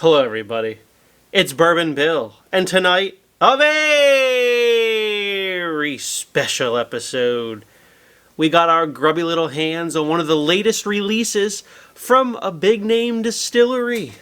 Hello, everybody. It's Bourbon Bill, and tonight, a very special episode. We got our grubby little hands on one of the latest releases from a big-name distillery.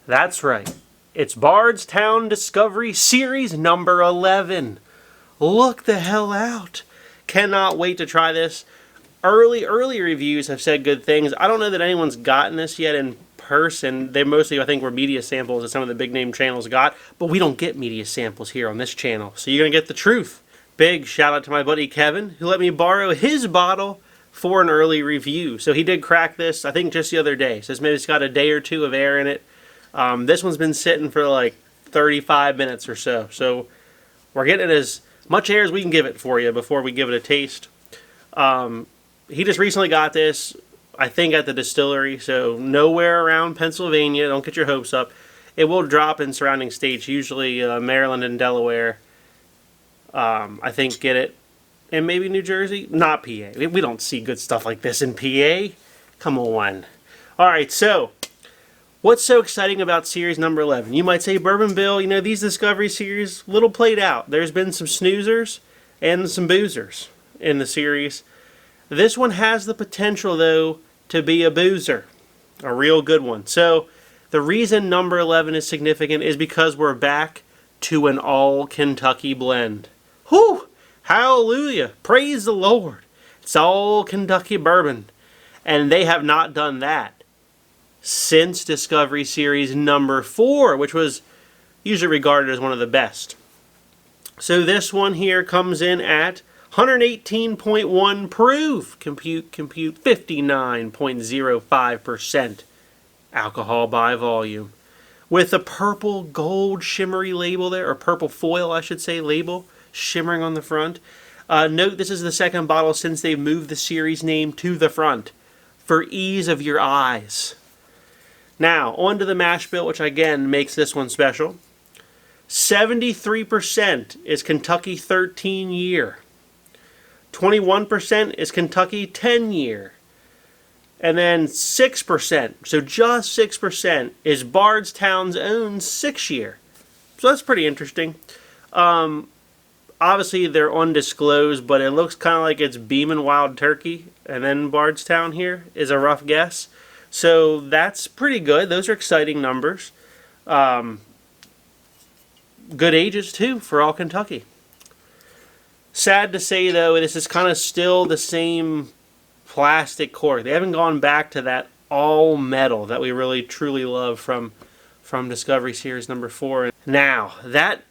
That's right. It's Bardstown Discovery Series number 11. Look the hell out. Cannot wait to try this. Early reviews have said good things. I don't know that anyone's gotten this yet in person. They mostly, I think, were media samples that some of the big name channels got, but we don't get media samples here on this channel, so you're going to get the truth. Big shout out to my buddy Kevin, who let me borrow his bottle for an early review. So he did crack this, I think, just the other day. So maybe it's got a day or two of air in it. This one's been sitting for like 35 minutes or so. So we're getting as much air as we can give it for you before we give it a taste. He just recently got this, I think, at the distillery. So nowhere around Pennsylvania. Don't get your hopes up. It will drop in surrounding states, usually Maryland and Delaware. I think get it. And maybe New Jersey. Not PA. We don't see good stuff like this in PA. Come on. Alright, so what's so exciting about series number 11? You might say, Bourbon Bill, you know, these Discovery series, little played out. There's been some snoozers and some boozers in the series. This one has the potential, though, to be a boozer. A real good one. So, the reason number 11 is significant is because we're back to an all-Kentucky blend. Whew! Hallelujah! Praise the Lord! It's all Kentucky bourbon. And they have not done that since Discovery Series number 4, which was usually regarded as one of the best. So this one here comes in at 118.1 proof. Compute 59.05% alcohol by volume. With a purple gold shimmery label there, or purple foil I should say label, shimmering on the front. Note this is the second bottle since they've moved the series name to the front for ease of your eyes. Now, on to the mash bill, which again makes this one special. 73% is Kentucky 13 year. 21% is Kentucky 10 year. And then 6%, so just 6%, is Bardstown's own 6 year. So that's pretty interesting. Obviously, they're undisclosed, but it looks kind of like it's Beeman Wild Turkey, and then Bardstown here is a rough guess. So that's pretty good. Those are exciting numbers. Good ages, too, for all Kentucky. Sad to say, though, this is kind of still the same plastic cork. They haven't gone back to that all metal that we really, truly love from Discovery Series number 4. Now, that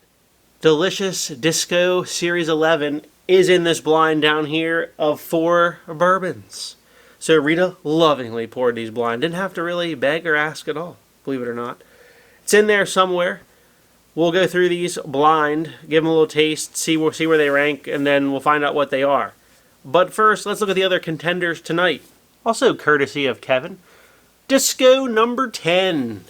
delicious Disco Series 11 is in this blind down here of 4 bourbons. So Rita lovingly poured these blind. Didn't have to really beg or ask at all, believe it or not. It's in there somewhere. We'll go through these blind, give them a little taste, see where they rank, and then we'll find out what they are. But first, let's look at the other contenders tonight. Also courtesy of Kevin. Disco number 10.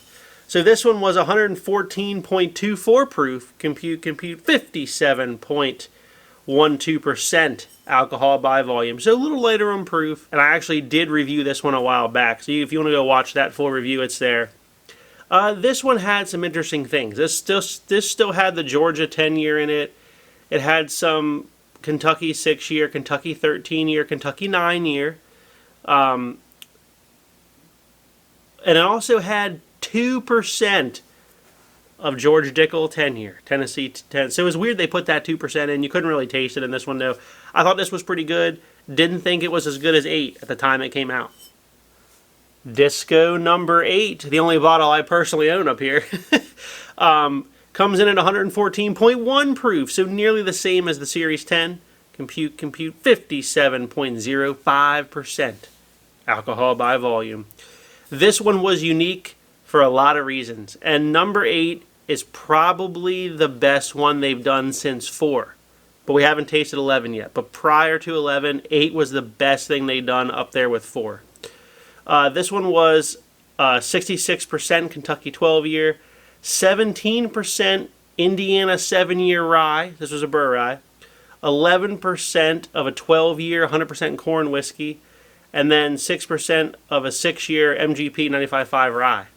So this one was 114.24 proof. Compute 57.12% alcohol by volume. So a little later on proof. And I actually did review this one a while back. So if you want to go watch that full review, it's there. This one had some interesting things. This still had the Georgia 10 year in it. It had some Kentucky 6 year, Kentucky 13 year, Kentucky 9 year. And it also had 2% of George Dickel 10 year, Tennessee 10. So it was weird they put that 2% in. You couldn't really taste it in this one, though. I thought this was pretty good. Didn't think it was as good as 8 at the time it came out. Disco number 8, the only bottle I personally own up here, comes in at 114.1 proof, so nearly the same as the Series 10. Compute 57.05% alcohol by volume. This one was unique for a lot of reasons, and number 8 is probably the best one they've done since 4. But we haven't tasted 11 yet. But prior to 11, 8 was the best thing they've done, up there with 4. This one was 66% Kentucky 12-year, 17% Indiana 7-year rye. This was a burr rye. 11% of a 12-year 100% corn whiskey, and then 6% of a 6-year MGP 95.5 rye.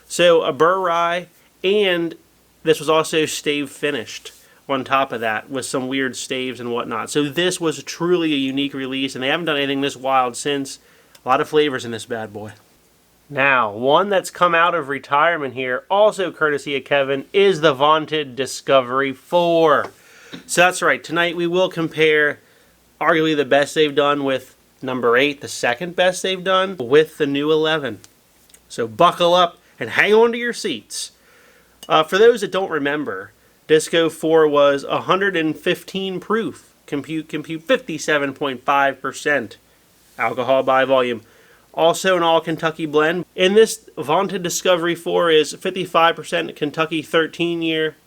So a burr rye, and this was also stave finished on top of that with some weird staves and whatnot. So this was truly a unique release, and they haven't done anything this wild since. A lot of flavors in this bad boy. Now, one that's come out of retirement here, also courtesy of Kevin, is the vaunted Discovery 4. So that's right, tonight we will compare arguably the best they've done with number 8, the second best they've done, with the new 11. So buckle up and hang on to your seats. For those that don't remember, Disco 4 was 115 proof, compute 57.5% alcohol by volume. Also an all Kentucky blend. In this vaunted Discovery 4 is 55% Kentucky 13-year,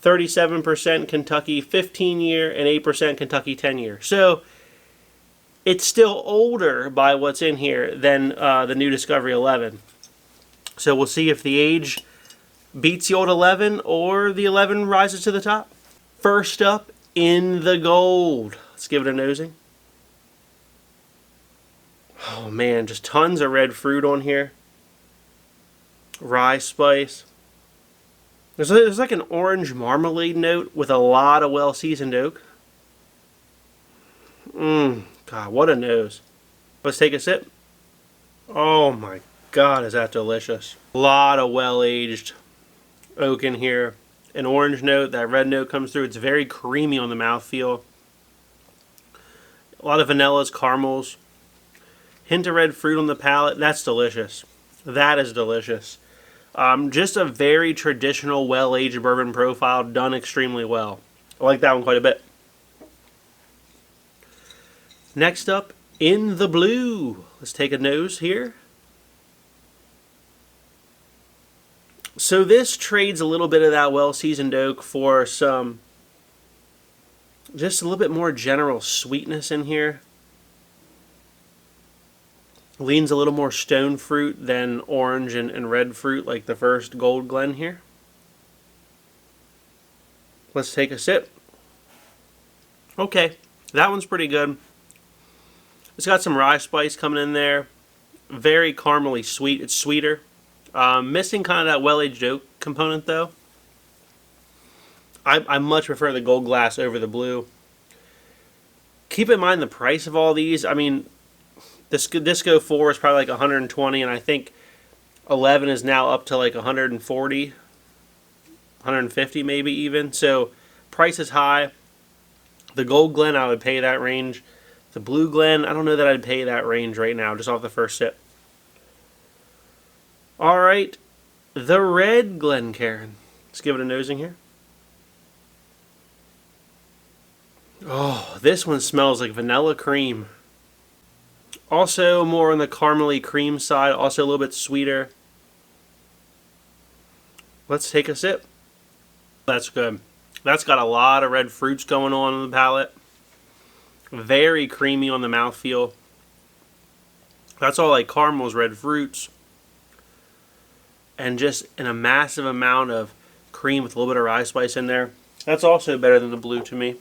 37% Kentucky 15-year, and 8% Kentucky 10-year. So it's still older by what's in here than the new Discovery 11. So we'll see if the age beats the old 11 or the 11 rises to the top. First up, in the gold. Let's give it a nosing. Oh man, just tons of red fruit on here. Rye spice. There's like an orange marmalade note with a lot of well-seasoned oak. God, what a nose. Let's take a sip. Oh my God, is that delicious. A lot of well-aged oak in here. An orange note, that red note comes through. It's very creamy on the mouthfeel. A lot of vanillas, caramels. Hint of red fruit on the palate. That's delicious. That is delicious. Just a very traditional, well-aged bourbon profile, done extremely well. I like that one quite a bit. Next up, in the blue. Let's take a nose here. So this trades a little bit of that well-seasoned oak for some, just a little bit more general sweetness in here. Leans a little more stone fruit than orange and red fruit like the first Gold Glen here. Let's take a sip. Okay, that one's pretty good. It's got some rye spice coming in there. Very caramely sweet. It's sweeter. Missing kind of that well-aged oak component though. I much prefer the gold glass over the blue. Keep in mind the price of all these. I mean, this Disco 4 is probably like 120, and I think 11 is now up to like 140, 150 maybe even. So price is high. The Gold Glen, I would pay that range. The Blue Glen, I don't know that I'd pay that range right now, just off the first sip. Alright, the Red Glencairn. Let's give it a nosing here. Oh, this one smells like vanilla cream. Also more on the caramely cream side, also a little bit sweeter. Let's take a sip. That's good. That's got a lot of red fruits going on the palate. Very creamy on the mouthfeel. That's all like caramels, red fruits. And just in a massive amount of cream with a little bit of rye spice in there. That's also better than the blue to me.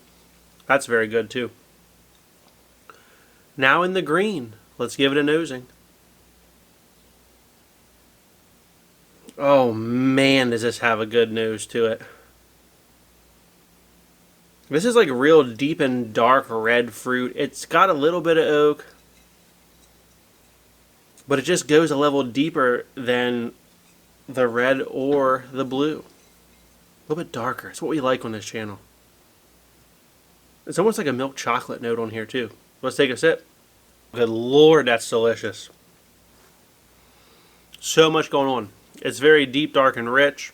That's very good too. Now in the green. Let's give it a nosing. Oh man, does this have a good nose to it. This is like real deep and dark red fruit. It's got a little bit of oak, but it just goes a level deeper than the red or the blue. A little bit darker. It's what we like on this channel. It's almost like a milk chocolate note on here too. Let's take a sip. Good Lord, that's delicious. So much going on. It's very deep, dark, and rich.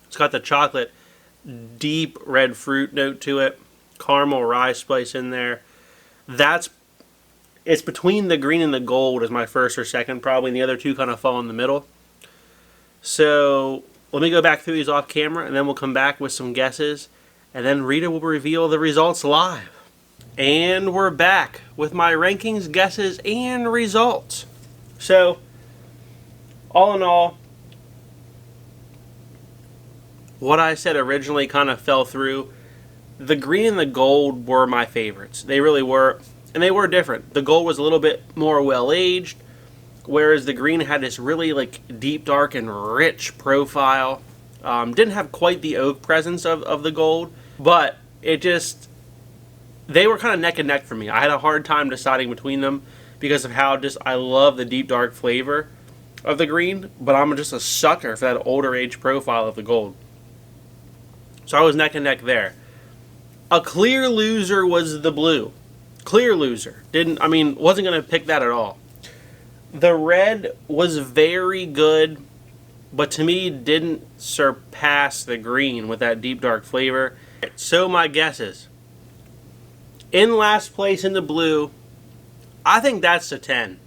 It's got the chocolate, deep red fruit note to it. Caramel rye spice in there. That's It's between the green and the gold as my first or second probably, and the other two kind of fall in the middle. So let me go back through these off camera, and then we'll come back with some guesses, and then Rita will reveal the results live. And we're back with my rankings, guesses, and results. So, all in all, what I said originally kind of fell through. The green and the gold were my favorites. They really were, and they were different. The gold was a little bit more well-aged, whereas the green had this really like deep, dark, and rich profile. Didn't have quite the oak presence of the gold, but it just, they were kind of neck and neck for me. I had a hard time deciding between them because of how just I love the deep, dark flavor of the green, but I'm just a sucker for that older age profile of the gold. So I was neck and neck there. A clear loser was the blue. Clear loser. Wasn't going to pick that at all. The red was very good, but to me didn't surpass the green with that deep dark flavor. So my guesses. In last place in the blue, I think that's a 10.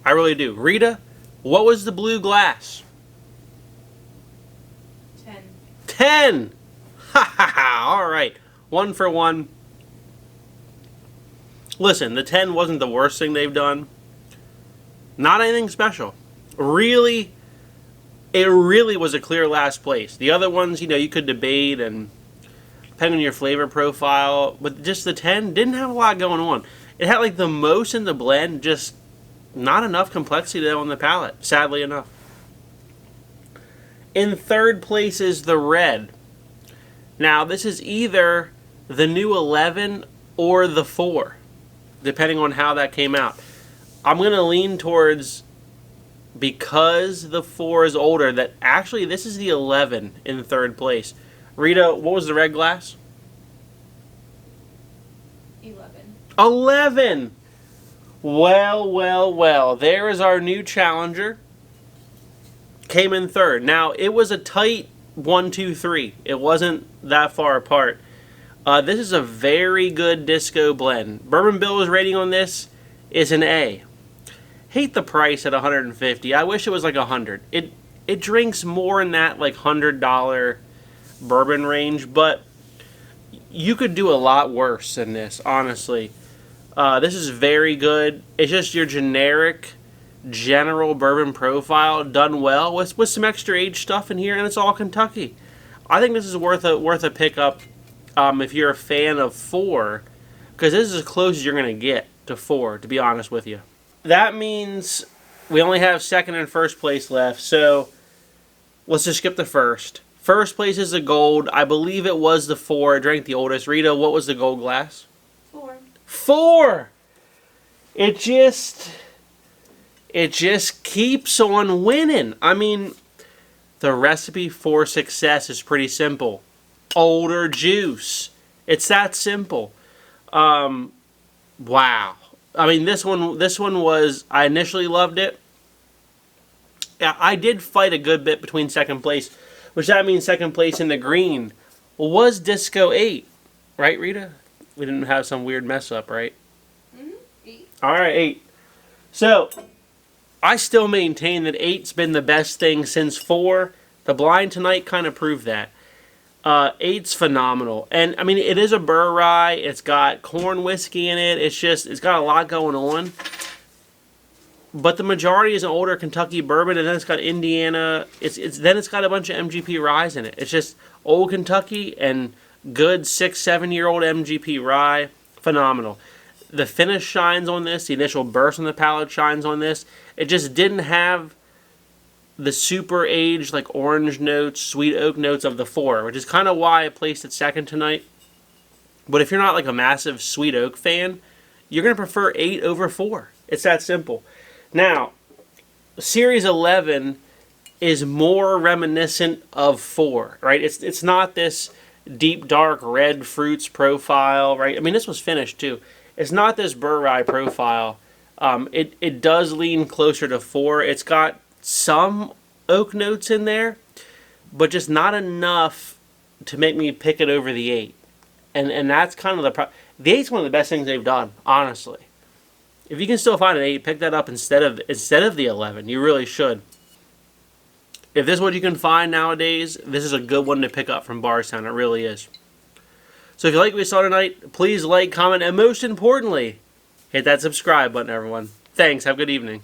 I really do. Rita, what was the blue glass? 10. 10! Ha ha ha! Alright. 1 for 1. Listen, the 10 wasn't the worst thing they've done. Not anything special. Really, it really was a clear last place. The other ones, you could debate and depending on your flavor profile, but just the 10 didn't have a lot going on. It had like the most in the blend, just not enough complexity on the palate, sadly enough. In third place is the red. Now, this is either the new 11 or the 4, depending on how that came out. I'm going to lean towards, because the 4 is older, that actually this is the 11 in third place. Rita, what was the red glass? 11. 11! Well, well, well. There is our new challenger. Came in third. Now, it was a tight 1, 2, 3. It wasn't that far apart. This is a very good disco blend. Bourbon Bill's rating on this is an A. Hate the price at $150. I wish it was like $100. It drinks more in that like $100 bourbon range, but you could do a lot worse than this, honestly. This is very good. It's just your generic, general bourbon profile done well with some extra age stuff in here, and it's all Kentucky. I think this is worth a pickup if you're a fan of 4, because this is as close as you're going to get to 4, to be honest with you. That means we only have second and first place left, so let's just skip the first. First place is the gold. I believe it was the 4. I drank the oldest. Rita, what was the gold glass? 4. 4! It just keeps on winning. I mean, the recipe for success is pretty simple. Older juice. It's that simple. Wow. I mean, this one was, I initially loved it. I did fight a good bit between second place, which that means second place in the green was Disco 8. Right, Rita? We didn't have some weird mess up, right? 8. Alright, 8. So, I still maintain that 8's been the best thing since 4. The blind tonight kind of proved that. 8's phenomenal. And, I mean, it is a burr rye. It's got corn whiskey in it. It's got a lot going on. But the majority is an older Kentucky bourbon, and then it's got Indiana. Then it's got a bunch of MGP ryes in it. It's just old Kentucky and good 6-7-year-old MGP rye. Phenomenal. The finish shines on this. The initial burst on the palate shines on this. It just didn't have the super aged, like orange notes, sweet oak notes of the 4, which is kind of why I placed it second tonight. But if you're not like a massive sweet oak fan, you're going to prefer 8 over 4. It's that simple. Now, Series 11 is more reminiscent of 4, right? It's not this deep, dark red fruits profile, right? I mean, this was finished too. It's not this burr rye profile. It does lean closer to 4. It's got some oak notes in there, but just not enough to make me pick it over the 8. And that's kind of the 8's one of the best things they've done, honestly. If you can still find an 8, pick that up instead of the 11. You really should. If this is what you can find nowadays, this is a good one to pick up from Bardstown. It really is. So if you like what we saw tonight, please like, comment, and most importantly, hit that subscribe button, everyone. Thanks. Have a good evening.